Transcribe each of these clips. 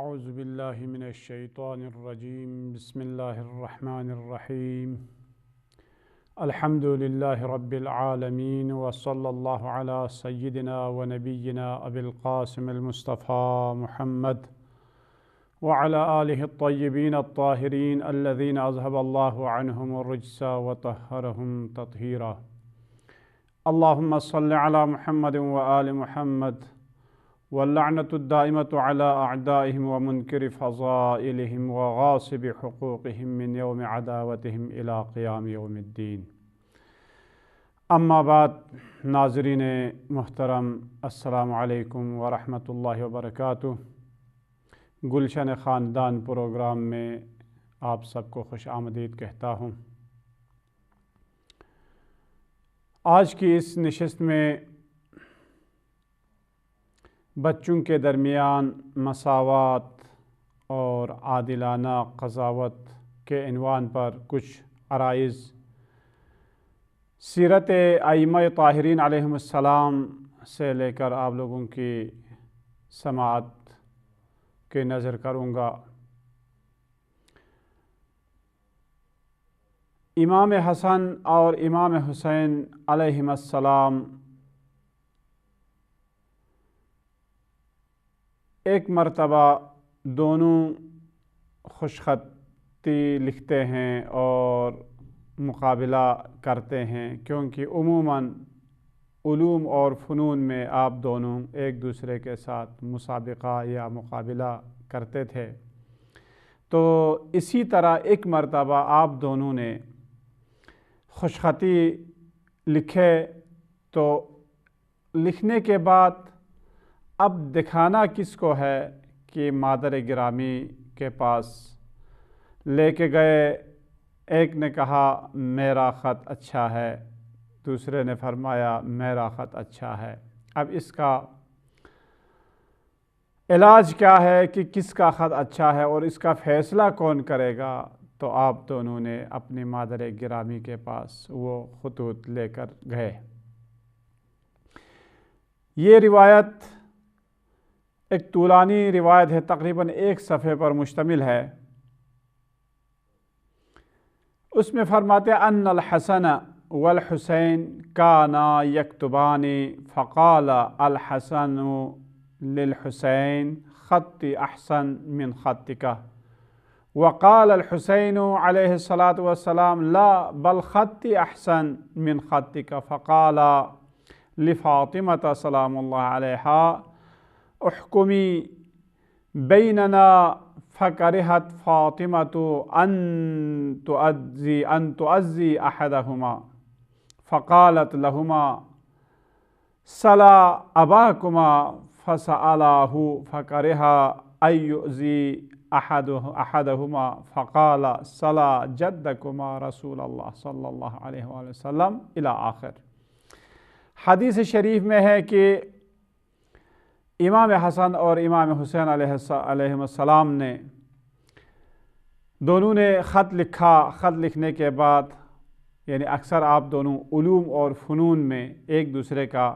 أعوذ بالله من الشيطان الرجيم بسم الله الرحمن الرحيم الحمد لله رب العالمين وصلى الله على سيدنا ونبينا أبي القاسم المصطفى محمد وعلى آله الطيبين الطاهرين الذين أذهب الله عنهم الرجس وطهرهم تطهيرا اللهم صل على محمد وآل محمد واللعنة الدائمة على أعدائهم ومنكر فضائلهم وغاصب حقوقهم من يوم عداوتهم إلى قيام يوم الدين اما بعد ناظرین محترم السلام علیکم ورحمۃ اللہ وبرکاتہ۔ گلشن خاندان پروگرام میں آپ سب کو خوش آمدید کہتا ہوں۔ آج کی اس نشست میں بچوں کے درمیان مساوات اور عادلانہ قضاوت کے عنوان پر کچھ عرائض سیرت ائمہ طاہرین علیہم السلام سے لے کر آپ لوگوں کی سماعت کے نظر کروں گا۔ امام حسن اور امام حسین علیہم السلام ایک مرتبہ دونوں خوش خطی لکھتے ہیں اور مقابلہ کرتے ہیں، کیونکہ عموماً علوم اور فنون میں آپ دونوں ایک دوسرے کے ساتھ مسابقہ یا مقابلہ کرتے تھے۔ تو اسی طرح ایک مرتبہ آپ دونوں نے خوش خطی لکھے، تو لکھنے کے بعد اب دکھانا کس کو ہے کہ مادر گرامی کے پاس لے کے گئے۔ ایک نے کہا میرا خط اچھا ہے، دوسرے نے فرمایا میرا خط اچھا ہے۔ اب اس کا علاج کیا ہے کہ کس کا خط اچھا ہے اور اس کا فیصلہ کون کرے گا؟ تو آپ دونوں نے اپنی مادر گرامی کے پاس وہ خطوط لے کر گئے۔ یہ روایت ایک طولانی روایت ہے، تقریباً 1 صفحے پر مشتمل ہے۔ اس میں فرماتے ہیں ان الحسن والحسین کانا یکتبان فقال الحسن للحسین خطی احسن من خطک وقال الحسین علیہ الصلاۃ والسلام لا بل خطی احسن من خطک فقال لفاطمة سلام اللہ علیہا احکمی بیننا فکرہت فاطمة ان تؤذی احدہما فقالت لہما سلا اباکما فسألاہ فکرہ ان یؤذی احدہما فقال سلا جدکما رسول اللہ صلی اللہ علیہ وآلہ وسلم الی آخر۔ حدیث شریف میں ہے کہ امام حسن اور امام حسین علیہ السلام نے دونوں نے خط لکھا۔ خط لکھنے کے بعد یعنی اکثر آپ دونوں علوم اور فنون میں ایک دوسرے کا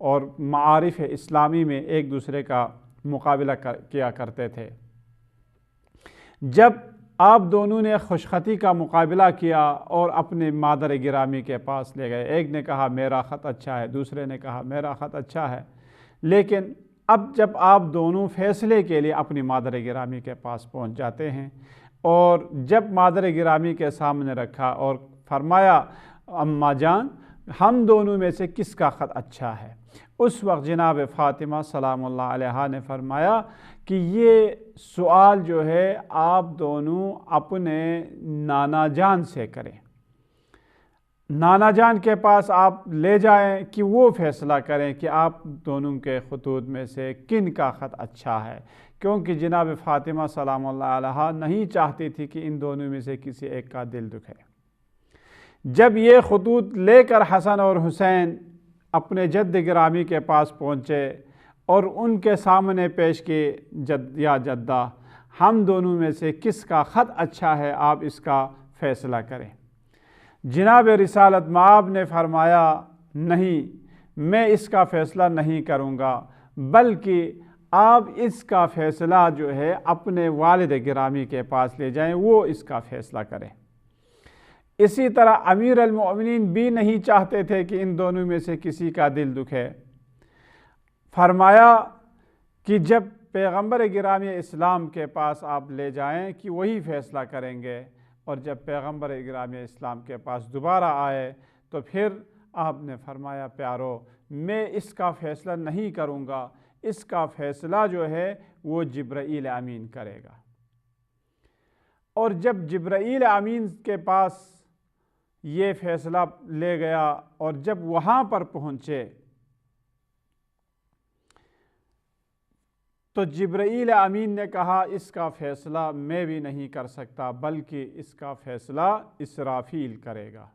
اور معارف اسلامی میں ایک دوسرے کا مقابلہ کیا کرتے تھے۔ جب آپ دونوں نے خوش خطی کا مقابلہ کیا اور اپنے مادر گرامی کے پاس لے گئے، ایک نے کہا میرا خط اچھا ہے، دوسرے نے کہا میرا خط اچھا ہے، لیکن اب جب آپ دونوں فیصلے کے لیے اپنی مادر گرامی کے پاس پہنچ جاتے ہیں اور جب مادر گرامی کے سامنے رکھا اور فرمایا اماں جان ہم دونوں میں سے کس کا خط اچھا ہے، اس وقت جناب فاطمہ سلام اللہ علیہا نے فرمایا کہ یہ سوال جو ہے آپ دونوں اپنے نانا جان سے کریں، نانا جان کے پاس آپ لے جائیں کہ وہ فیصلہ کریں کہ آپ دونوں کے خطوط میں سے کن کا خط اچھا ہے، کیونکہ جناب فاطمہ سلام اللہ علیہا نہیں چاہتی تھی کہ ان دونوں میں سے کسی ایک کا دل دکھے۔ جب یہ خطوط لے کر حسن اور حسین اپنے جد گرامی کے پاس پہنچے اور ان کے سامنے پیش کیے، جد یا جدہ ہم دونوں میں سے کس کا خط اچھا ہے، آپ اس کا فیصلہ کریں۔ جناب رسالت مآب نے فرمایا نہیں، میں اس کا فیصلہ نہیں کروں گا، بلکہ آپ اس کا فیصلہ جو ہے اپنے والد گرامی کے پاس لے جائیں، وہ اس کا فیصلہ کریں۔ اسی طرح امیر المؤمنین بھی نہیں چاہتے تھے کہ ان دونوں میں سے کسی کا دل دکھے۔ فرمایا کہ جب پیغمبر گرامی اسلام کے پاس آپ لے جائیں کہ وہی فیصلہ کریں گے، اور جب پیغمبر گرامی اسلام کے پاس دوبارہ آئے تو پھر آپ نے فرمایا پیارو میں اس کا فیصلہ نہیں کروں گا، اس کا فیصلہ جو ہے وہ جبرائیل امین کرے گا۔ اور جب جبرائیل امین کے پاس یہ فیصلہ لے گیا اور جب وہاں پر پہنچے تو جبرائیل امین نے کہا اس کا فیصلہ میں بھی نہیں کر سکتا، بلکہ اس کا فیصلہ اسرافیل کرے گا۔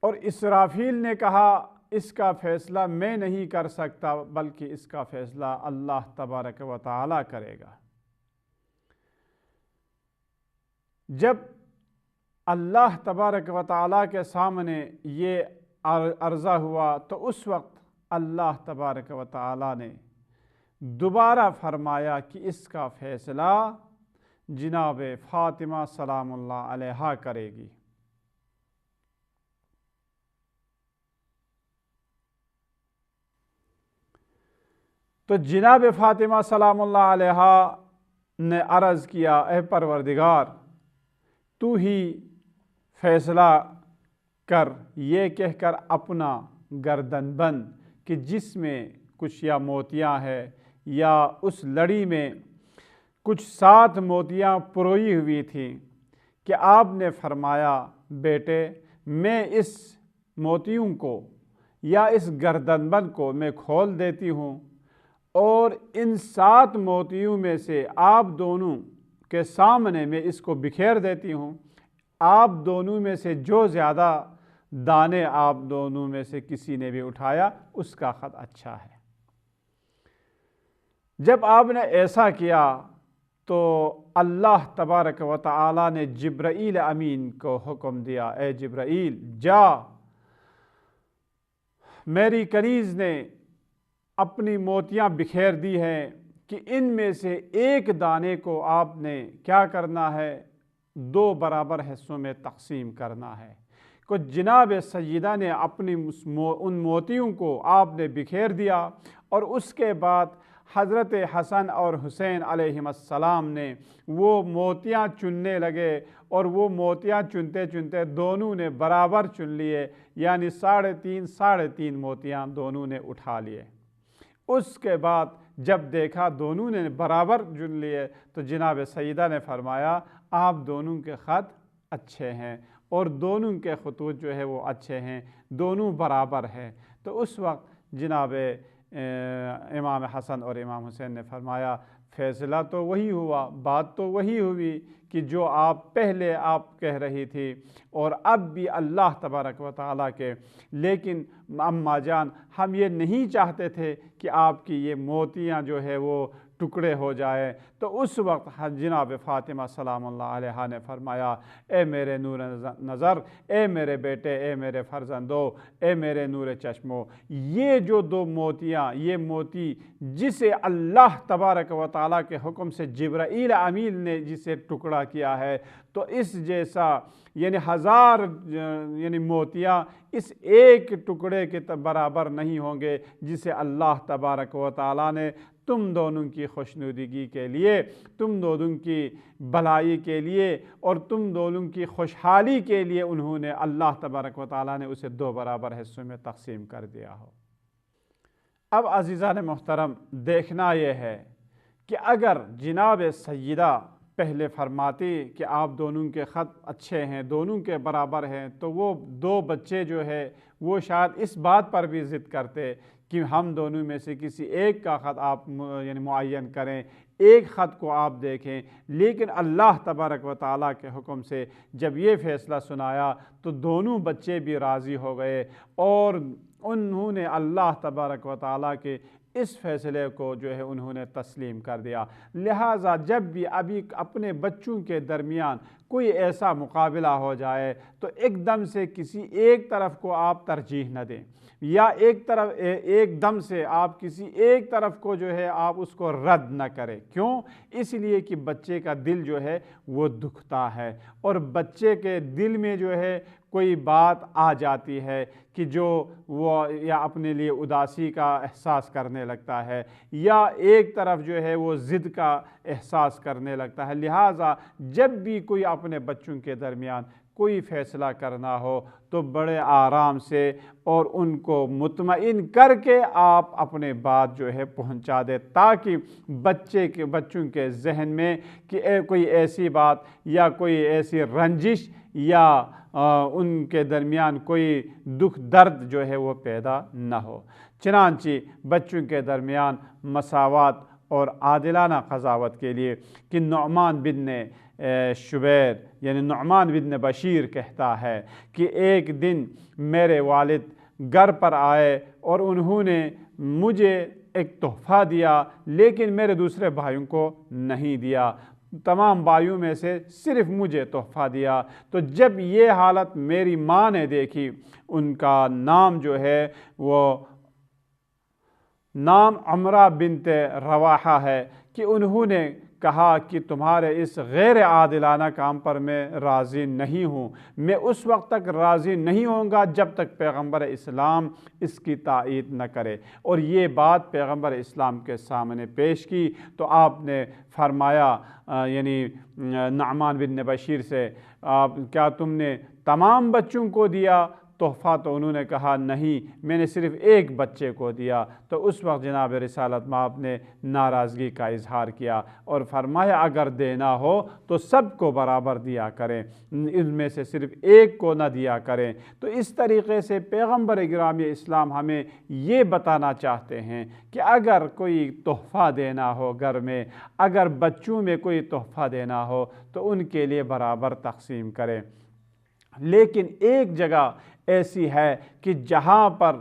اور اسرافیل نے کہا اس کا فیصلہ میں نہیں کر سکتا، بلکہ اس کا فیصلہ اللہ تبارک و تعالی کرے گا۔ جب اللہ تبارک و تعالی کے سامنے یہ عرضہ ہوا تو اس وقت اللہ تبارک و تعالی نے دوبارہ فرمایا کہ اس کا فیصلہ جناب فاطمہ سلام اللہ علیہا کرے گی۔ تو جناب فاطمہ سلام اللہ علیہا نے عرض کیا اے پروردگار تو ہی فیصلہ کر، یہ کہہ کر اپنا گردن بند کہ جس میں کچھ یا موتیاں ہے یا اس لڑی میں کچھ 7 موتیاں پروئی ہوئی تھیں، کہ آپ نے فرمایا بیٹے میں اس موتیوں کو یا اس گردن بند کو میں کھول دیتی ہوں، اور ان 7 موتیوں میں سے آپ دونوں کے سامنے میں اس کو بکھیر دیتی ہوں، آپ دونوں میں سے جو زیادہ دانے آپ دونوں میں سے کسی نے بھی اٹھایا اس کا خط اچھا ہے۔ جب آپ نے ایسا کیا تو اللہ تبارک و تعالی نے جبرائیل امین کو حکم دیا اے جبرائیل جا، میری کنیز نے اپنی موتیاں بکھیر دی ہیں کہ ان میں سے ایک دانے کو آپ نے کیا کرنا ہے 2 برابر حصوں میں تقسیم کرنا ہے۔ کچھ جناب سیدہ نے اپنی ان موتیوں کو آپ نے بکھیر دیا، اور اس کے بعد حضرت حسن اور حسین علیہم السلام نے وہ موتیاں چننے لگے، اور وہ موتیاں چنتے چنتے دونوں نے برابر چن لیے، یعنی 3.5 موتیاں دونوں نے اٹھا لیے۔ اس کے بعد جب دیکھا دونوں نے برابر چن لیے تو جناب سیدہ نے فرمایا آپ دونوں کے خط اچھے ہیں، اور دونوں کے خطوط جو ہے وہ اچھے ہیں، دونوں برابر ہیں۔ تو اس وقت جناب امام حسن اور امام حسین نے فرمایا فیصلہ تو وہی ہوا، بات تو وہی ہوئی کہ جو آپ پہلے آپ کہہ رہی تھی، اور اب بھی اللہ تبارک و تعالیٰ کے، لیکن اماں جان ہم یہ نہیں چاہتے تھے کہ آپ کی یہ موتیاں جو ہے وہ ٹکڑے ہو جائے۔ تو اس وقت جناب فاطمہ سلام اللہ علیہا نے فرمایا اے میرے نور نظر، اے میرے بیٹے، اے میرے فرزندو، اے میرے نور چشمو، یہ جو 2 موتیاں، یہ موتی جسے اللہ تبارک و تعالیٰ کے حکم سے جبرائیل امین نے جسے ٹکڑا کیا ہے، تو اس جیسا یعنی 1000 یعنی موتیاں اس ایک ٹکڑے کے برابر نہیں ہوں گے جسے اللہ تبارک و تعالیٰ نے تم دونوں کی خوشنودگی کے لیے، تم دونوں کی بھلائی کے لیے اور تم دونوں کی خوشحالی کے لیے انہوں نے اللہ تبارک و تعالیٰ نے اسے 2 برابر حصوں میں تقسیم کر دیا ہو۔ اب عزیزان محترم دیکھنا یہ ہے کہ اگر جناب سیدہ پہلے فرماتی کہ آپ دونوں کے خط اچھے ہیں، دونوں کے برابر ہیں، تو وہ 2 بچے جو ہے وہ شاید اس بات پر بھی ضد کرتے کہ ہم دونوں میں سے کسی ایک کا خط آپ یعنی معین کریں، ایک خط کو آپ دیکھیں۔ لیکن اللہ تبارک و تعالیٰ کے حکم سے جب یہ فیصلہ سنایا تو دونوں بچے بھی راضی ہو گئے، اور انہوں نے اللہ تبارک و تعالیٰ کے اس فیصلے کو جو ہے انہوں نے تسلیم کر دیا۔ لہٰذا جب بھی ابھی اپنے بچوں کے درمیان کوئی ایسا مقابلہ ہو جائے تو ایک دم سے کسی ایک طرف کو آپ ترجیح نہ دیں، یا ایک دم سے آپ کسی ایک طرف کو جو ہے آپ اس کو رد نہ کریں۔ کیوں؟ اس لیے کہ بچے کا دل جو ہے وہ دکھتا ہے، اور بچے کے دل میں جو ہے کوئی بات آ جاتی ہے کہ جو وہ یا اپنے لیے اداسی کا احساس کرنے لگتا ہے، یا ایک طرف جو ہے وہ ضد کا احساس کرنے لگتا ہے۔ لہٰذا جب بھی کوئی اپنے بچوں کے درمیان کوئی فیصلہ کرنا ہو تو بڑے آرام سے اور ان کو مطمئن کر کے آپ اپنے بات جو ہے پہنچا دیں، تاکہ بچوں کے ذہن میں کہ کوئی ایسی بات یا کوئی ایسی رنجش یا ان کے درمیان کوئی دکھ درد جو ہے وہ پیدا نہ ہو۔ چنانچہ بچوں کے درمیان مساوات اور عادلانہ قضاوت کے لیے کہ نعمان بن شبیر یعنی نعمان بن بشیر کہتا ہے کہ ایک دن میرے والد گھر پر آئے اور انہوں نے مجھے ایک تحفہ دیا، لیکن میرے دوسرے بھائیوں کو نہیں دیا، تمام بھائیوں میں سے صرف مجھے تحفہ دیا۔ تو جب یہ حالت میری ماں نے دیکھی، ان کا نام جو ہے وہ نام عمرہ بنت رواحہ ہے، کہ انہوں نے کہا کہ تمہارے اس غیر عادلانہ کام پر میں راضی نہیں ہوں، میں اس وقت تک راضی نہیں ہوں گا جب تک پیغمبر اسلام اس کی تائید نہ کرے۔ اور یہ بات پیغمبر اسلام کے سامنے پیش کی تو آپ نے فرمایا یعنی نعمان بن بشیر سے، کیا تم نے تمام بچوں کو دیا تحفہ؟ تو انہوں نے کہا نہیں، میں نے صرف ایک بچے کو دیا۔ تو اس وقت جناب رسالت مآب نے ناراضگی کا اظہار کیا اور فرمایا اگر دینا ہو تو سب کو برابر دیا کریں، ان میں سے صرف ایک کو نہ دیا کریں۔ تو اس طریقے سے پیغمبر گرامی اسلام ہمیں یہ بتانا چاہتے ہیں کہ اگر کوئی تحفہ دینا ہو گھر میں، اگر بچوں میں کوئی تحفہ دینا ہو تو ان کے لیے برابر تقسیم کریں۔ لیکن ایک جگہ ایسی ہے کہ جہاں پر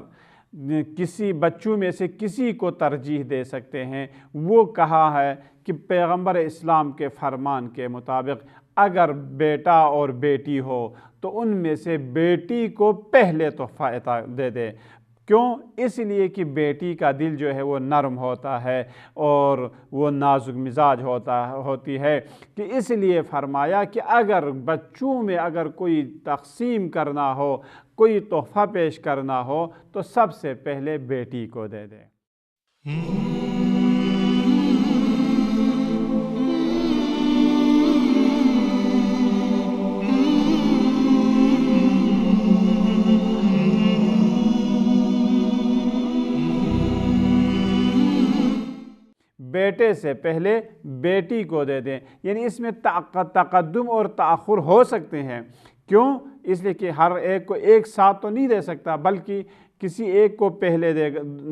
کسی بچوں میں سے کسی کو ترجیح دے سکتے ہیں، وہ کہا ہے کہ پیغمبر اسلام کے فرمان کے مطابق اگر بیٹا اور بیٹی ہو تو ان میں سے بیٹی کو پہلے تحفہ دے دے۔ کیوں؟ اس لیے کہ بیٹی کا دل جو ہے وہ نرم ہوتا ہے اور وہ نازک مزاج ہوتی ہے، کہ اس لیے فرمایا کہ اگر بچوں میں اگر کوئی تقسیم کرنا ہو، کوئی تحفہ پیش کرنا ہو تو سب سے پہلے بیٹی کو دے دے۔ بیٹے سے پہلے بیٹی کو دے دیں، یعنی اس میں تقدم اور تاخر ہو سکتے ہیں۔ کیوں؟ اس لیے کہ ہر ایک کو ایک ساتھ تو نہیں دے سکتا، بلکہ کسی ایک کو پہلے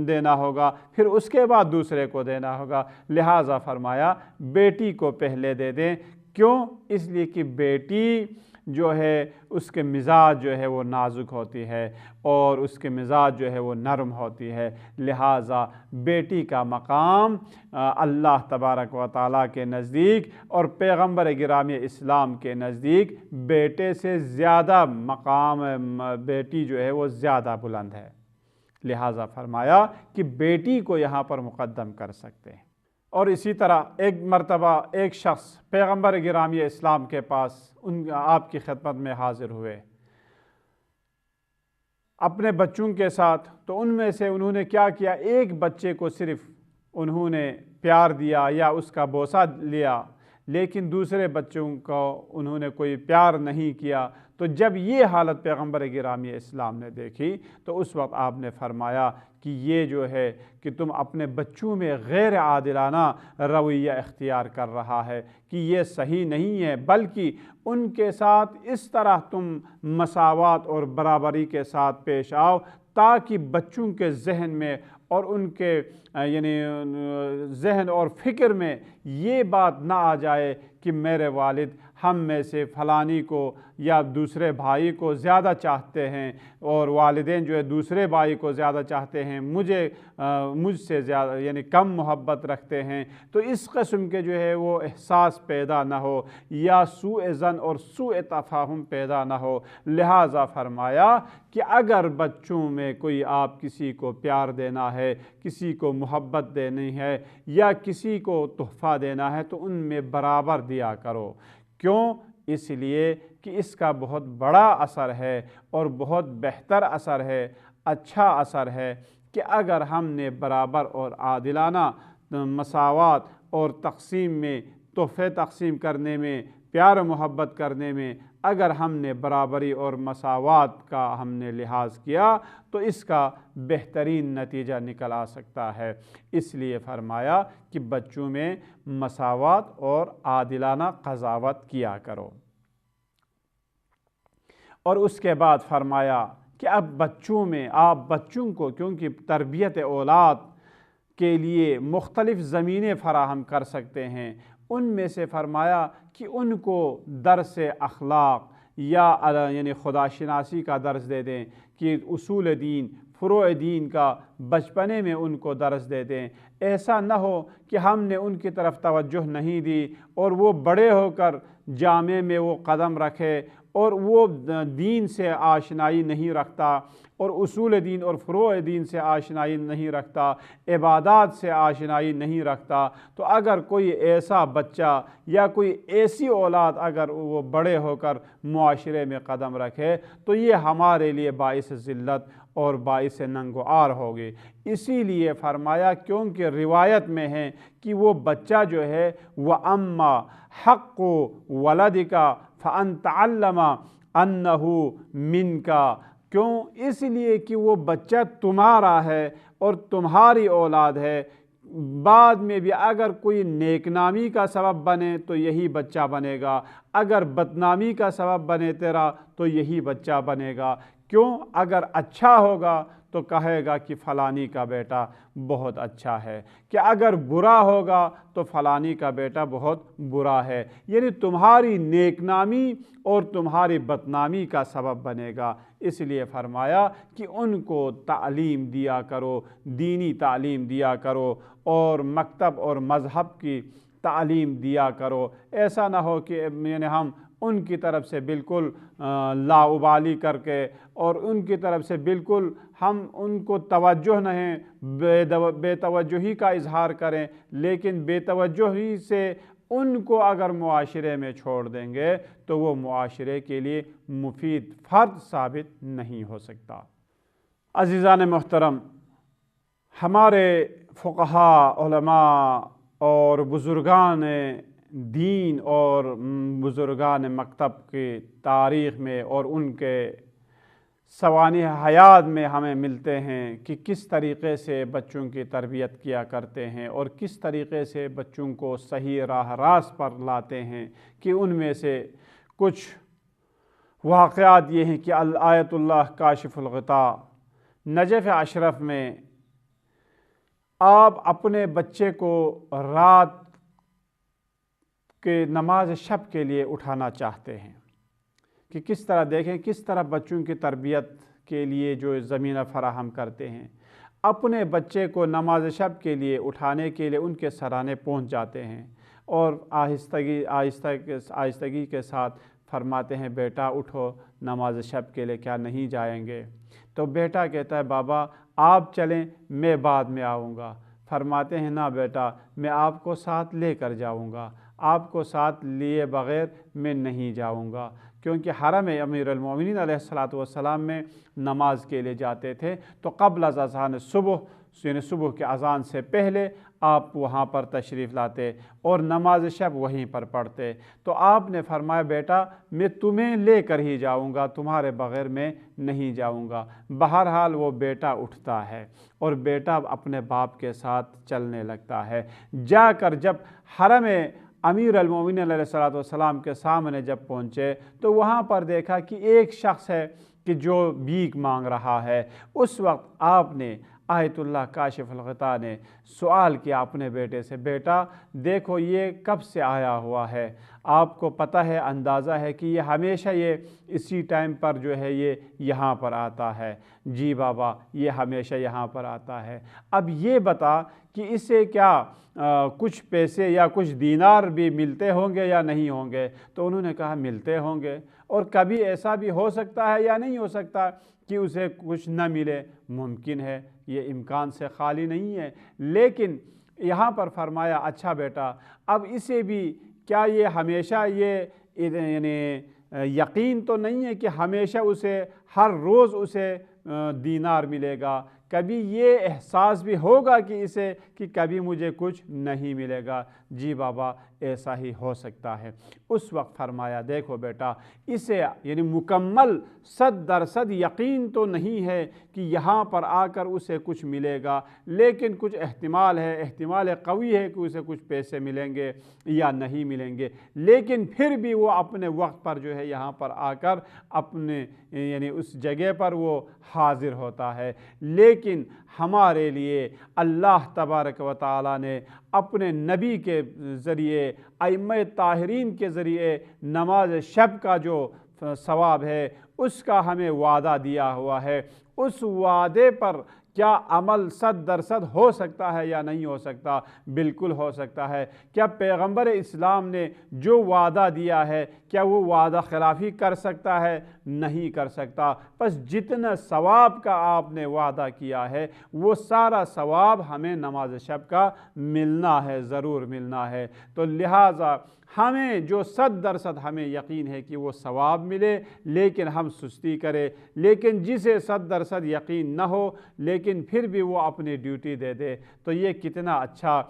دینا ہوگا، پھر اس کے بعد دوسرے کو دینا ہوگا۔ لہٰذا فرمایا بیٹی کو پہلے دے دیں۔ کیوں؟ اس لیے کہ بیٹی جو ہے اس کے مزاج جو ہے وہ نازک ہوتی ہے اور اس کے مزاج جو ہے وہ نرم ہوتی ہے، لہٰذا بیٹی کا مقام اللہ تبارک و تعالیٰ کے نزدیک اور پیغمبر گرامی اسلام کے نزدیک بیٹے سے زیادہ مقام بیٹی جو ہے وہ زیادہ بلند ہے، لہٰذا فرمایا کہ بیٹی کو یہاں پر مقدم کر سکتے ہیں۔ اور اسی طرح ایک مرتبہ ایک شخص پیغمبر گرامی اسلام کے پاس آپ کی خدمت میں حاضر ہوئے اپنے بچوں کے ساتھ، تو ان میں سے انہوں نے کیا کیا، ایک بچے کو صرف انہوں نے پیار دیا یا اس کا بوسہ لیا، لیکن دوسرے بچوں کو انہوں نے کوئی پیار نہیں کیا۔ تو جب یہ حالت پیغمبر گرامی اسلام نے دیکھی تو اس وقت آپ نے فرمایا کہ یہ جو ہے کہ تم اپنے بچوں میں غیر عادلانہ رویہ اختیار کر رہا ہے، کہ یہ صحیح نہیں ہے، بلکہ ان کے ساتھ اس طرح تم مساوات اور برابری کے ساتھ پیش آؤ تاکہ بچوں کے ذہن میں اور ان کے یعنی ذہن اور فکر میں یہ بات نہ آ جائے کہ میرے والد ہم میں سے فلانی کو یا دوسرے بھائی کو زیادہ چاہتے ہیں اور والدین جو ہے دوسرے بھائی کو زیادہ چاہتے ہیں، مجھ سے زیادہ یعنی کم محبت رکھتے ہیں، تو اس قسم کے جو ہے وہ احساس پیدا نہ ہو یا سوء ظن اور سوء تفاہم پیدا نہ ہو۔ لہٰذا فرمایا کہ اگر بچوں میں کوئی آپ کسی کو پیار دینا ہے، کسی کو محبت دینی ہے یا کسی کو تحفہ دینا ہے تو ان میں برابر دیا کرو۔ کیوں؟ اس لیے کہ اس کا بہت بڑا اثر ہے اور بہت بہتر اثر ہے، اچھا اثر ہے کہ اگر ہم نے برابر اور عادلانہ مساوات اور تقسیم میں، تحفے تقسیم کرنے میں، پیار و محبت کرنے میں اگر ہم نے برابری اور مساوات کا ہم نے لحاظ کیا تو اس کا بہترین نتیجہ نکل آ سکتا ہے۔ اس لیے فرمایا کہ بچوں میں مساوات اور عادلانہ قضاوت کیا کرو۔ اور اس کے بعد فرمایا کہ اب بچوں میں آپ بچوں کو، کیونکہ تربیت اولاد کے لیے مختلف زمینیں فراہم کر سکتے ہیں، ان میں سے فرمایا کہ ان کو درس اخلاق یا یعنی خدا شناسی کا درس دے دیں، کہ اصول دین، فروع دین کا بچپنے میں ان کو درس دے دیں۔ ایسا نہ ہو کہ ہم نے ان کی طرف توجہ نہیں دی اور وہ بڑے ہو کر جامع میں وہ قدم رکھے اور وہ دین سے آشنائی نہیں رکھتا اور اصول دین اور فروع دین سے آشنائی نہیں رکھتا، عبادات سے آشنائی نہیں رکھتا، تو اگر کوئی ایسا بچہ یا کوئی ایسی اولاد اگر وہ بڑے ہو کر معاشرے میں قدم رکھے تو یہ ہمارے لیے باعث ذلت اور باعث ننگ و عار ہوگی۔ اسی لیے فرمایا کیونکہ روایت میں ہے کہ وہ بچہ جو ہے وَأَمَّا حَقُّ وَلَدِكَ فَأَن تَعَلَّمَ أَنَّهُ مِنْكَ، کیوں؟ اس لیے کہ وہ بچہ تمہارا ہے اور تمہاری اولاد ہے۔ بعد میں بھی اگر کوئی نیک نامی کا سبب بنے تو یہی بچہ بنے گا، اگر بدنامی کا سبب بنے تیرا تو یہی بچہ بنے گا۔ کیوں؟ اگر اچھا ہوگا تو کہے گا کہ فلانی کا بیٹا بہت اچھا ہے، کہ اگر برا ہوگا تو فلانی کا بیٹا بہت برا ہے، یعنی تمہاری نیک نامی اور تمہاری بدنامی کا سبب بنے گا۔ اس لیے فرمایا کہ ان کو تعلیم دیا کرو، دینی تعلیم دیا کرو اور مکتب اور مذہب کی تعلیم دیا کرو۔ ایسا نہ ہو کہ یعنی ہم ان کی طرف سے بالکل لاابالی کر کے اور ان کی طرف سے بالکل ہم ان کو توجہ نہیں، بے توجہی کا اظہار کریں، لیکن بے توجہی سے ان کو اگر معاشرے میں چھوڑ دیں گے تو وہ معاشرے کے لیے مفید فرد ثابت نہیں ہو سکتا۔ عزیزان محترم، ہمارے فقہاء، علماء اور بزرگان دین اور بزرگان مکتب کی تاریخ میں اور ان کے سوانح حیات میں ہمیں ملتے ہیں کہ کس طریقے سے بچوں کی تربیت کیا کرتے ہیں اور کس طریقے سے بچوں کو صحیح راہ راست پر لاتے ہیں۔ کہ ان میں سے کچھ واقعات یہ ہیں کہ آیت اللہ کاشف الغطاء نجف اشرف میں آپ اپنے بچے کو رات کہ نماز شب کے لیے اٹھانا چاہتے ہیں، کہ کس طرح دیکھیں کس طرح بچوں کی تربیت کے لیے جو زمینہ فراہم کرتے ہیں۔ اپنے بچے کو نماز شب کے لیے اٹھانے کے لیے ان کے سرانے پہنچ جاتے ہیں اور آہستگی کے ساتھ فرماتے ہیں بیٹا اٹھو، نماز شب کے لیے کیا نہیں جائیں گے؟ تو بیٹا کہتا ہے بابا آپ چلیں، میں بعد میں آؤں گا۔ فرماتے ہیں نہ بیٹا، میں آپ کو ساتھ لے کر جاؤں گا، آپ کو ساتھ لیے بغیر میں نہیں جاؤں گا، کیونکہ حرم امیر المومنین علیہ السلام میں نماز کے لیے جاتے تھے تو قبل از اذان صبح، یعنی صبح کے اذان سے پہلے آپ وہاں پر تشریف لاتے اور نماز شب وہیں پر پڑھتے۔ تو آپ نے فرمایا بیٹا میں تمہیں لے کر ہی جاؤں گا، تمہارے بغیر میں نہیں جاؤں گا۔ بہرحال وہ بیٹا اٹھتا ہے اور بیٹا اپنے باپ کے ساتھ چلنے لگتا ہے۔ جا کر جب حرم امیر المومنین علیہ السلام کے سامنے جب پہنچے تو وہاں پر دیکھا کہ ایک شخص ہے کہ جو بھیک مانگ رہا ہے۔ اس وقت آپ نے آیت اللہ کاشف الغطاء نے سوال کیا اپنے بیٹے سے، بیٹا دیکھو یہ کب سے آیا ہوا ہے، آپ کو پتہ ہے، اندازہ ہے کہ یہ ہمیشہ یہ اسی ٹائم پر جو ہے یہ یہاں پر آتا ہے؟ جی بابا یہ ہمیشہ یہاں پر آتا ہے۔ اب یہ بتا کہ اسے کیا کچھ پیسے یا کچھ دینار بھی ملتے ہوں گے یا نہیں ہوں گے؟ تو انہوں نے کہا ملتے ہوں گے، اور کبھی ایسا بھی ہو سکتا ہے یا نہیں ہو سکتا کہ اسے کچھ نہ ملے، ممکن ہے، یہ امکان سے خالی نہیں ہے۔ لیکن یہاں پر فرمایا اچھا بیٹا اب اسے بھی کیا یہ ہمیشہ یہ یعنی یقین تو نہیں ہے کہ ہمیشہ اسے ہر روز اسے دینار ملے گا، کبھی یہ احساس بھی ہوگا کہ اسے کہ کبھی مجھے کچھ نہیں ملے گا؟ جی بابا ایسا ہی ہو سکتا ہے۔ اس وقت فرمایا دیکھو بیٹا اسے یعنی مکمل 100% یقین تو نہیں ہے کہ یہاں پر آ کر اسے کچھ ملے گا، لیکن کچھ احتمال ہے، احتمال قوی ہے کہ اسے کچھ پیسے ملیں گے یا نہیں ملیں گے، لیکن پھر بھی وہ اپنے وقت پر جو ہے یہاں پر آ کر اپنے یعنی اس جگہ پر وہ حاضر ہوتا ہے۔ لیکن ہمارے لیے اللہ تبارک و تعالیٰ نے اپنے نبی کے ذریعے، ائمہ طاہرین کے ذریعے نماز شب کا جو ثواب ہے اس کا ہمیں وعدہ دیا ہوا ہے۔ اس وعدے پر کیا عمل 100% ہو سکتا ہے یا نہیں ہو سکتا؟ بالکل ہو سکتا ہے۔ کیا پیغمبر اسلام نے جو وعدہ دیا ہے کیا وہ وعدہ خلافی کر سکتا ہے؟ نہیں کر سکتا۔ بس جتنا ثواب کا آپ نے وعدہ کیا ہے وہ سارا ثواب ہمیں نماز شب کا ملنا ہے، ضرور ملنا ہے۔ تو لہٰذا ہمیں جو 100% ہمیں یقین ہے کہ وہ ثواب ملے، لیکن ہم سستی کریں، لیکن جسے 100% یقین نہ ہو لیکن پھر بھی وہ اپنی ڈیوٹی دے دے، تو یہ کتنا اچھا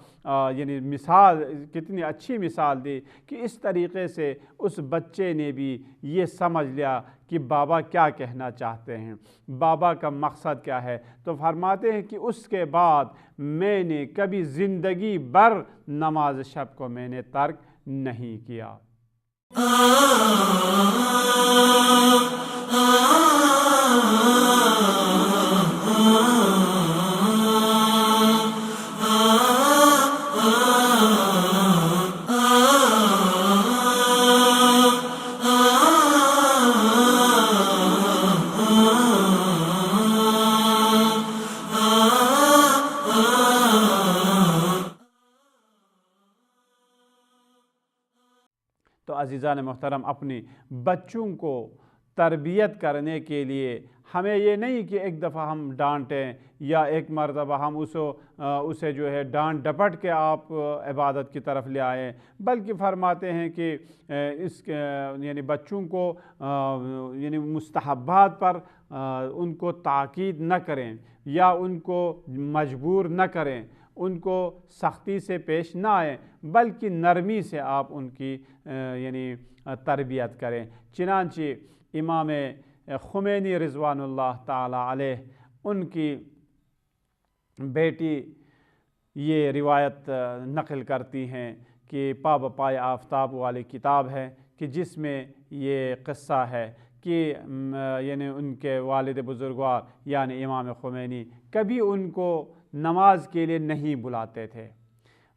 یعنی مثال، کتنی اچھی مثال دی کہ اس طریقے سے اس بچے نے بھی یہ سمجھ لیا کہ بابا کیا کہنا چاہتے ہیں، بابا کا مقصد کیا ہے۔ تو فرماتے ہیں کہ اس کے بعد میں نے کبھی زندگی بھر نماز شب کو میں نے ترک نہیں کیا۔ تو عزیزان محترم اپنی بچوں کو تربیت کرنے کے لیے ہمیں یہ نہیں کہ ایک دفعہ ہم ڈانٹیں یا ایک مرتبہ ہم اسے جو ہے ڈانٹ ڈپٹ کے آپ عبادت کی طرف لے آئیں، بلکہ فرماتے ہیں کہ اس یعنی بچوں کو یعنی مستحبات پر ان کو تاکید نہ کریں یا ان کو مجبور نہ کریں، ان کو سختی سے پیش نہ آئیں، بلکہ نرمی سے آپ ان کی یعنی تربیت کریں۔ چنانچہ امام خمینی رضوان اللہ تعالی علیہ ان کی بیٹی یہ روایت نقل کرتی ہیں کہ پا بپائے آفتاب والی کتاب ہے کہ جس میں یہ قصہ ہے کہ یعنی ان کے والد بزرگوار یعنی امام خمینی کبھی ان کو نماز کے لیے نہیں بلاتے تھے،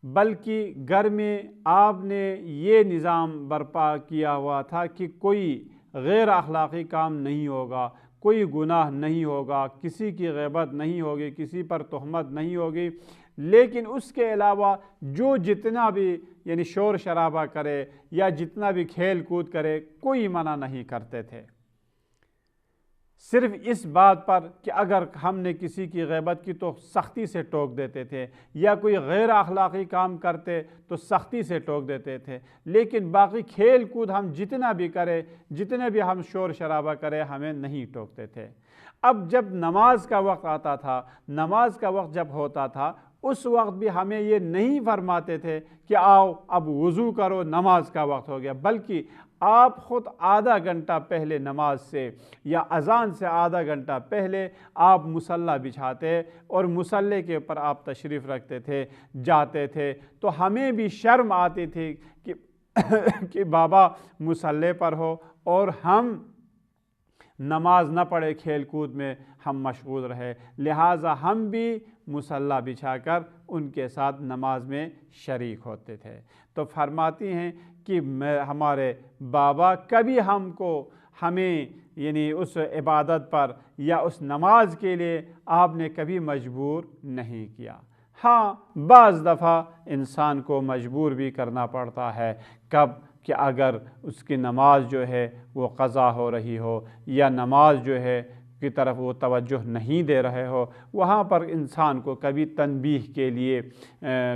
بلکہ گھر میں آپ نے یہ نظام برپا کیا ہوا تھا کہ کوئی غیر اخلاقی کام نہیں ہوگا، کوئی گناہ نہیں ہوگا، کسی کی غیبت نہیں ہوگی، کسی پر تہمت نہیں ہوگی، لیکن اس کے علاوہ جو جتنا بھی یعنی شور شرابہ کرے یا جتنا بھی کھیل کود کرے کوئی منع نہیں کرتے تھے، صرف اس بات پر کہ اگر ہم نے کسی کی غیبت کی تو سختی سے ٹوک دیتے تھے، یا کوئی غیر اخلاقی کام کرتے تو سختی سے ٹوک دیتے تھے، لیکن باقی کھیل کود ہم جتنا بھی کرے، جتنے بھی ہم شور شرابہ کرے ہمیں نہیں ٹوکتے تھے۔ اب جب نماز کا وقت آتا تھا، نماز کا وقت جب ہوتا تھا، اس وقت بھی ہمیں یہ نہیں فرماتے تھے کہ آؤ اب وضو کرو نماز کا وقت ہو گیا، بلکہ آپ خود آدھا گھنٹہ پہلے نماز سے یا اذان سے آدھا گھنٹہ پہلے آپ مصلی بچھاتے اور مصلی کے اوپر آپ تشریف رکھتے تھے، جاتے تھے، تو ہمیں بھی شرم آتی تھی کہ بابا مصلی پر ہو اور ہم نماز نہ پڑھے، کھیل کود میں ہم مشغول رہے، لہٰذا ہم بھی مصلی بچھا کر ان کے ساتھ نماز میں شریک ہوتے تھے۔ تو فرماتی ہیں کہ ہمارے بابا کبھی ہمیں یعنی اس عبادت پر یا اس نماز کے لیے آپ نے کبھی مجبور نہیں کیا۔ ہاں، بعض دفعہ انسان کو مجبور بھی کرنا پڑتا ہے، کب کہ اگر اس کی نماز جو ہے وہ قضا ہو رہی ہو یا نماز جو ہے کی طرف وہ توجہ نہیں دے رہے ہو، وہاں پر انسان کو کبھی تنبیہ کے لیے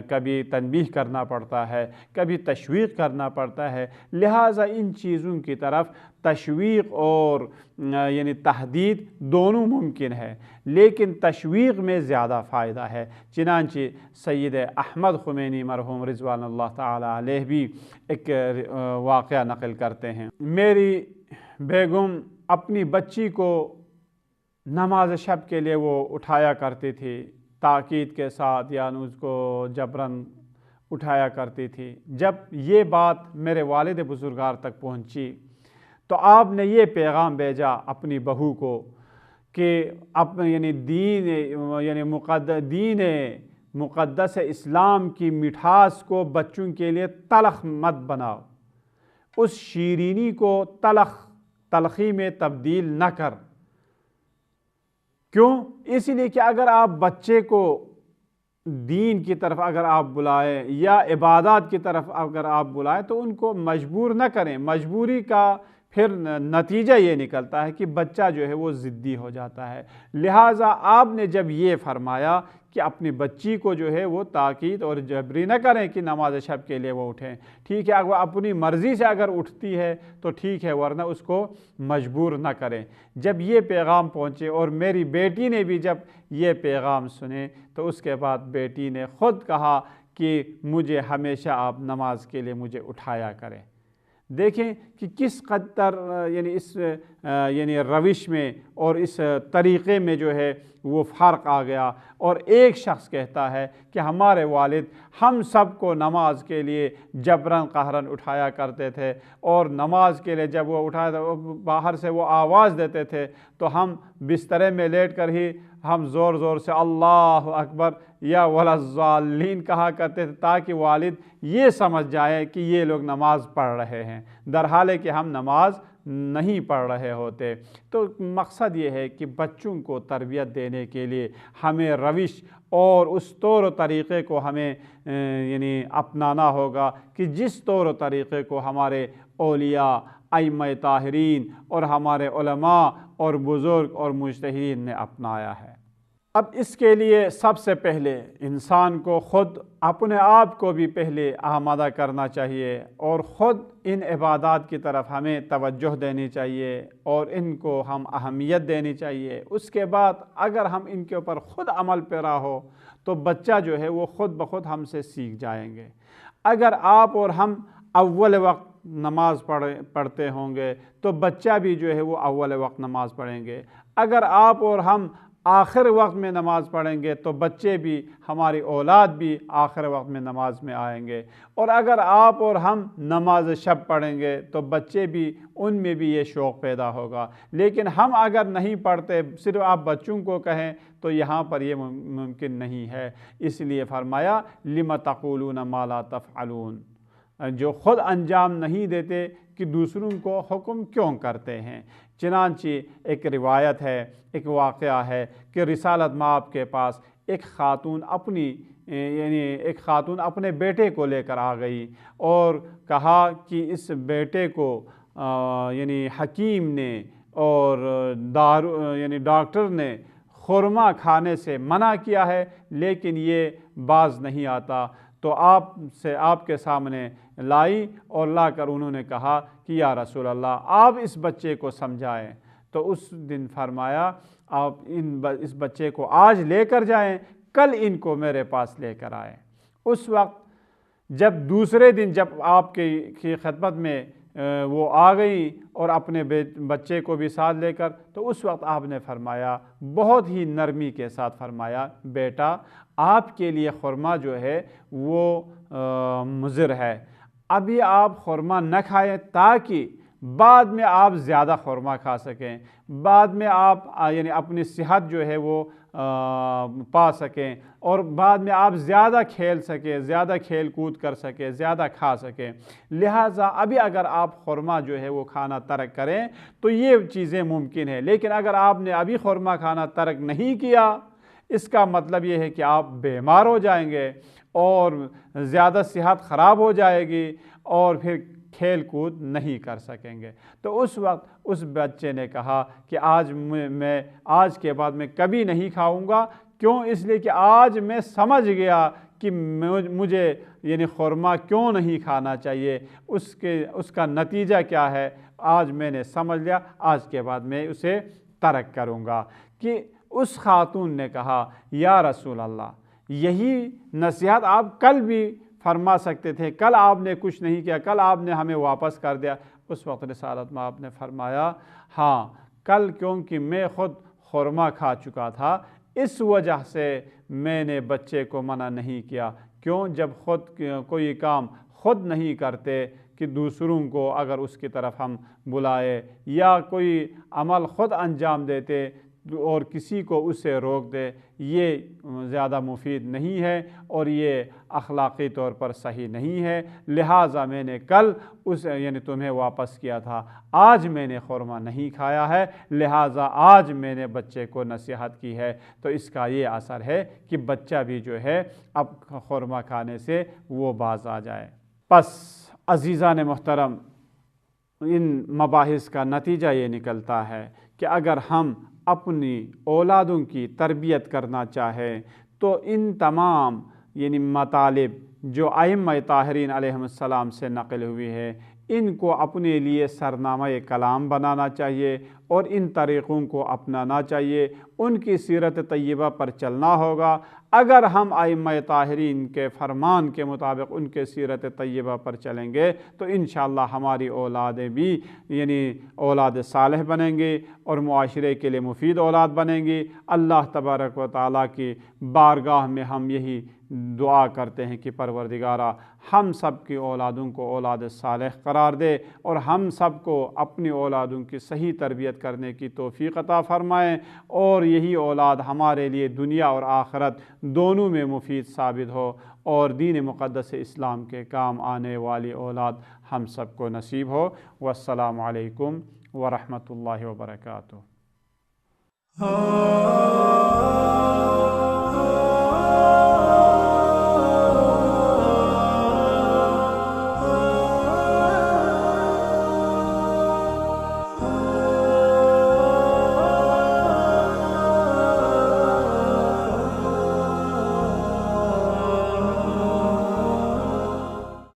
کبھی تنبیہ کرنا پڑتا ہے، کبھی تشویق کرنا پڑتا ہے۔ لہٰذا ان چیزوں کی طرف تشویق اور یعنی تحدید دونوں ممکن ہے، لیکن تشویق میں زیادہ فائدہ ہے۔ چنانچہ سید احمد خمینی مرحوم رضوان اللہ تعالی علیہ بھی ایک واقعہ نقل کرتے ہیں۔ میری بیگم اپنی بچی کو نماز شب کے لیے وہ اٹھایا کرتی تھی، تاکید کے ساتھ، یعنی اس کو جبراً اٹھایا کرتی تھی۔ جب یہ بات میرے والد بزرگوار تک پہنچی تو آپ نے یہ پیغام بھیجا اپنی بہو کو کہ یعنی دین مقدس اسلام کی مٹھاس کو بچوں کے لیے تلخ مت بناؤ، اس شیرینی کو تلخی میں تبدیل نہ کر۔ کیوں؟ اس لیے کہ اگر آپ بچے کو دین کی طرف اگر آپ بلائیں یا عبادات کی طرف اگر آپ بلائیں تو ان کو مجبور نہ کریں۔ مجبوری کا پھر نتیجہ یہ نکلتا ہے کہ بچہ جو ہے وہ ضدی ہو جاتا ہے۔ لہٰذا آپ نے جب یہ فرمایا کہ اپنی بچی کو جو ہے وہ تاکید اور جبری نہ کریں کہ نماز شب کے لیے وہ اٹھیں، ٹھیک ہے، اگر وہ اپنی مرضی سے اگر اٹھتی ہے تو ٹھیک ہے، ورنہ اس کو مجبور نہ کریں۔ جب یہ پیغام پہنچے اور میری بیٹی نے بھی جب یہ پیغام سنے تو اس کے بعد بیٹی نے خود کہا کہ مجھے ہمیشہ آپ نماز کے لیے مجھے اٹھایا کریں۔ دیکھیں کہ کس قدر یعنی روش میں اور اس طریقے میں جو ہے وہ فرق آ گیا۔ اور ایک شخص کہتا ہے کہ ہمارے والد ہم سب کو نماز کے لیے جبراً قہراً اٹھایا کرتے تھے، اور نماز کے لیے جب وہ اٹھایا باہر سے وہ آواز دیتے تھے تو ہم بسترے میں لیٹ کر ہی ہم زور زور سے اللہ اکبر یا ولضالین کہا کرتے تھے، تاکہ والد یہ سمجھ جائے کہ یہ لوگ نماز پڑھ رہے ہیں، درحالے کہ ہم نماز نہیں پڑھ رہے ہوتے۔ تو مقصد یہ ہے کہ بچوں کو تربیت دینے کے لیے ہمیں روش اور اس طور و طریقے کو ہمیں یعنی اپنانا ہوگا کہ جس طور و طریقے کو ہمارے اولیاء، ائمہ طاہرین اور ہمارے علماء اور بزرگ اور مجتہدین نے اپنایا ہے۔ اب اس کے لیے سب سے پہلے انسان کو خود اپنے آپ کو بھی پہلے آمادہ کرنا چاہیے، اور خود ان عبادات کی طرف ہمیں توجہ دینی چاہیے اور ان کو ہم اہمیت دینی چاہیے۔ اس کے بعد اگر ہم ان کے اوپر خود عمل پیرا ہو تو بچہ جو ہے وہ خود بخود ہم سے سیکھ جائیں گے۔ اگر آپ اور ہم اول وقت نماز پڑھتے ہوں گے تو بچہ بھی جو ہے وہ اول وقت نماز پڑھیں گے۔ اگر آپ اور ہم آخر وقت میں نماز پڑھیں گے تو بچے بھی، ہماری اولاد بھی آخر وقت میں نماز میں آئیں گے۔ اور اگر آپ اور ہم نماز شب پڑھیں گے تو بچے بھی، ان میں بھی یہ شوق پیدا ہوگا۔ لیکن ہم اگر نہیں پڑھتے، صرف آپ بچوں کو کہیں تو یہاں پر یہ ممکن نہیں ہے۔ اس لیے فرمایا لِمَ تَقُولُونَ مَا لَا تَفْعَلُونَ، جو خود انجام نہیں دیتے کہ دوسروں کو حکم کیوں کرتے ہیں۔ چنانچہ ایک روایت ہے، ایک واقعہ ہے کہ رسالت مآب کے پاس ایک خاتون اپنے بیٹے کو لے کر آ گئی اور کہا کہ اس بیٹے کو یعنی حکیم نے اور ڈاکٹر نے خورما کھانے سے منع کیا ہے، لیکن یہ باز نہیں آتا، تو آپ کے سامنے لائی اور لا کر انہوں نے کہا کہ یا رسول اللہ آپ اس بچے کو سمجھائیں۔ تو اس دن فرمایا آپ اس بچے کو آج لے کر جائیں، کل ان کو میرے پاس لے کر آئیں۔ اس وقت جب دوسرے دن جب آپ کی خدمت میں وہ آ گئی اور اپنے بچے کو بھی ساتھ لے کر، تو اس وقت آپ نے فرمایا، بہت ہی نرمی کے ساتھ فرمایا، بیٹا آپ کے لیے خورما جو ہے وہ مضر ہے، ابھی آپ خورما نہ کھائیں تاکہ بعد میں آپ زیادہ خورما کھا سکیں، بعد میں آپ یعنی اپنی صحت جو ہے وہ پا سکیں، اور بعد میں آپ زیادہ کھیل سکیں، زیادہ کھیل کود کر سکیں، زیادہ کھا سکیں۔ لہٰذا ابھی اگر آپ خورما جو ہے وہ کھانا ترک کریں تو یہ چیزیں ممکن ہیں، لیکن اگر آپ نے ابھی خورما کھانا ترک نہیں کیا، اس کا مطلب یہ ہے کہ آپ بیمار ہو جائیں گے اور زیادہ صحت خراب ہو جائے گی اور پھر کھیل کود نہیں کر سکیں گے۔ تو اس وقت اس بچے نے کہا کہ آج کے بعد میں کبھی نہیں کھاؤں گا، کیوں؟ اس لیے کہ آج میں سمجھ گیا کہ مجھے یعنی خورما کیوں نہیں کھانا چاہیے، اس کا نتیجہ کیا ہے، آج میں نے سمجھ لیا، آج کے بعد میں اسے ترک کروں گا۔ کہ اس خاتون نے کہا یا رسول اللہ، یہی نصیحت آپ کل بھی فرما سکتے تھے، کل آپ نے کچھ نہیں کیا، کل آپ نے ہمیں واپس کر دیا۔ اس وقت رسالت میں آپ نے فرمایا ہاں کل، کیونکہ میں خود خورما کھا چکا تھا، اس وجہ سے میں نے بچے کو منع نہیں کیا۔ کیوں؟ جب خود کوئی کام خود نہیں کرتے کہ دوسروں کو اگر اس کی طرف ہم بلائے، یا کوئی عمل خود انجام دیتے اور کسی کو اس سے روک دے، یہ زیادہ مفید نہیں ہے اور یہ اخلاقی طور پر صحیح نہیں ہے۔ لہٰذا میں نے کل یعنی تمہیں واپس کیا تھا، آج میں نے خورما نہیں کھایا ہے، لہٰذا آج میں نے بچے کو نصیحت کی ہے۔ تو اس کا یہ اثر ہے کہ بچہ بھی جو ہے اب خورما کھانے سے وہ باز آ جائے۔ پس عزیزان محترم، ان مباحث کا نتیجہ یہ نکلتا ہے کہ اگر ہم اپنی اولادوں کی تربیت کرنا چاہیں تو ان تمام یعنی مطالب جو ائمہ طاہرین علیہم السلام سے نقل ہوئی ہے، ان کو اپنے لیے سرنامہ کلام بنانا چاہیے اور ان طریقوں کو اپنانا چاہیے، ان کی سیرت طیبہ پر چلنا ہوگا۔ اگر ہم ائمہ طاہرین کے فرمان کے مطابق ان کے سیرت طیبہ پر چلیں گے تو انشاءاللہ ہماری اولادیں بھی یعنی اولاد صالح بنیں گے اور معاشرے کے لیے مفید اولاد بنیں گی۔ اللہ تبارک و تعالیٰ کی بارگاہ میں ہم یہی دعا کرتے ہیں کہ پروردگارہ ہم سب کی اولادوں کو اولاد صالح قرار دے اور ہم سب کو اپنی اولادوں کی صحیح تربیت کرنے کی توفیق عطا فرمائیں، اور یہی اولاد ہمارے لیے دنیا اور آخرت دونوں میں مفید ثابت ہو، اور دین مقدس اسلام کے کام آنے والی اولاد ہم سب کو نصیب ہو۔ والسلام علیکم ورحمۃ اللہ وبرکاتہ۔